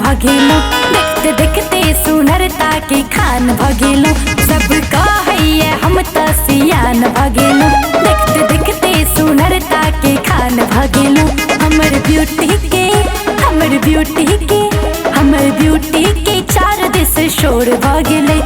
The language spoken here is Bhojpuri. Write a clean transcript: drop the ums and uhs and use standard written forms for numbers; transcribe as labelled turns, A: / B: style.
A: भगेलो। देखते देखते सुनरता के खान भगेलो। सबका है हम तो सियान भगेलो। देखते देखते सुनरता के खान भगेलो। हमर ब्यूटी के हमर ब्यूटी के हमर ब्यूटी के चार दिस शोर भगेले।